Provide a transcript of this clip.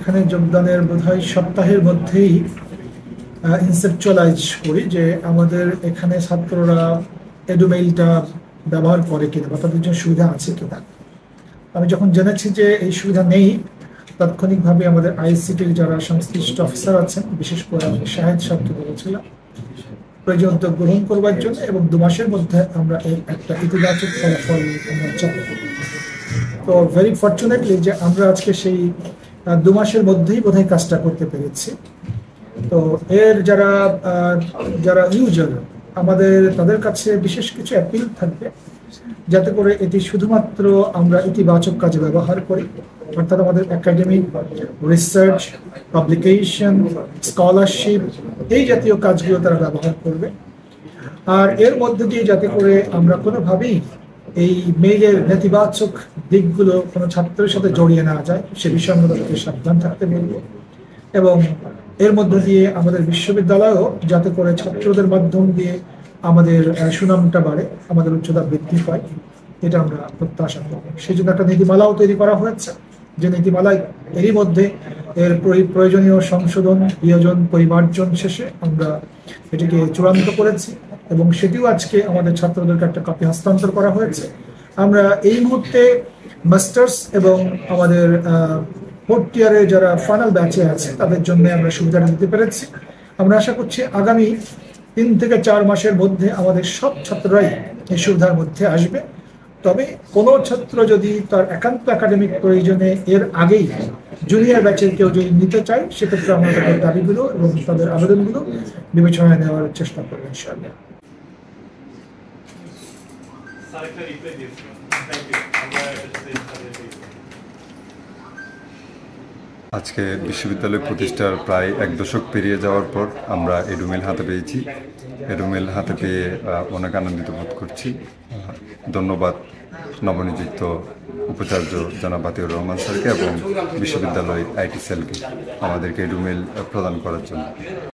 এখানে যোগদানের বোধহয় সপ্তাহের মধ্যেই ইনসেপচুয়ালাইজ করি যে আমাদের এখানে ছাত্ররা এডুমেইলটা ব্যবহার করে কিনা বা তাদের জন্য সুবিধা আছে কিনা। আমি যখন জেনেছি যে এই সুবিধা নেই, তাৎক্ষণিকভাবে আমাদের আইসিটির যারা সংশ্লিষ্ট অফিসার আছেন, বিশেষ করে আমি শাহেদ সাহেবকে বলেছিলাম প্রয়োজন উদ্যোগ গ্রহণ করবার জন্য, এবং 2 মাসের মধ্যে আমরা এই একটা ইতিবাচক ফলাফল আমরা চাই। তো ভেরি ফর্চুনেটলি যে আমরা আজকে সেই 2 মাসের মধ্যেই বোধহয় কাজটা করতে পেরেছি। তো এর যারা যারা ইউজার আমাদের, তাদের কাছে বিশেষ কিছু অ্যাপিল থাকবে যাতে করে এটি শুধুমাত্র আমরা ইতিবাচক কাজে ব্যবহার করি, অর্থাৎ আমাদের একাডেমিক রিসার্চ, পাবলিকেশন, স্কলারশিপ এই জাতীয় কাজগুলো তারা ব্যবহার করবে। আর এর মধ্যে দিয়ে যাতে করে আমরা কোনোভাবেই এই মেইলের নেতিবাচক দিকগুলো কোনো ছাত্রের সাথে জড়িয়ে না যায় সে বিষয়ে আমরা তাদেরকে সাবধান থাকতে বলব, এবং এর মধ্যে দিয়ে আমাদের বিশ্ববিদ্যালয়ও যাতে করে ছাত্রদের মাধ্যম দিয়ে আমাদের সুনামটা বাড়ে, আমাদের উচ্চতা বৃদ্ধি পায়, এটা আমরা প্রত্যাশা করব। সেই জন্য একটা নীতিমালাও তৈরি করা হয়েছে, যে নীতিমালায় এরই মধ্যে এর প্রয়োজনীয় সংশোধন, বিয়োজন, পরিমার্জন শেষে আমরা এটিকে চূড়ান্ত করেছি, এবং সেটিও আজকে আমাদের ছাত্রদেরকে একটা কপি হস্তান্তর করা হয়েছে। আমরা এই মুহূর্তে মাস্টার্স এবং আমাদের 4th ইয়ারে যারা ফাইনাল ব্যাচে আছে তাদের জন্য আমরা সুবিধাটা দিতে পেরেছি। আমরা আশা করছি আগামী 3 থেকে 4 মাসের মধ্যে আমাদের সব ছাত্ররাই এই সুবিধার মধ্যে আসবে। তবে কোনো ছাত্র যদি তার একান্ত একাডেমিক প্রয়োজনে এর আগেই জুনিয়র ব্যাচের কেউ যদি নিতে চায়, সেক্ষেত্রে আমরা তাদের দাবিগুলো এবং তাদের আবেদনগুলো বিবেচনায় নেওয়ার চেষ্টা করব ইনশাআল্লাহ। আজকে বিশ্ববিদ্যালয় প্রতিষ্ঠার প্রায় 1 দশক পেরিয়ে যাওয়ার পর আমরা এডুমেল হাতে পেয়েছি। এডুমেল হাতে পেয়ে অনেক আনন্দিত বোধ করছি। ধন্যবাদ নবনিযুক্ত উপাচার্য জনাব আতিউর রহমান স্যারকে এবং বিশ্ববিদ্যালয় আইটি সেলকে আমাদেরকে এডুমেল প্রদান করার জন্য।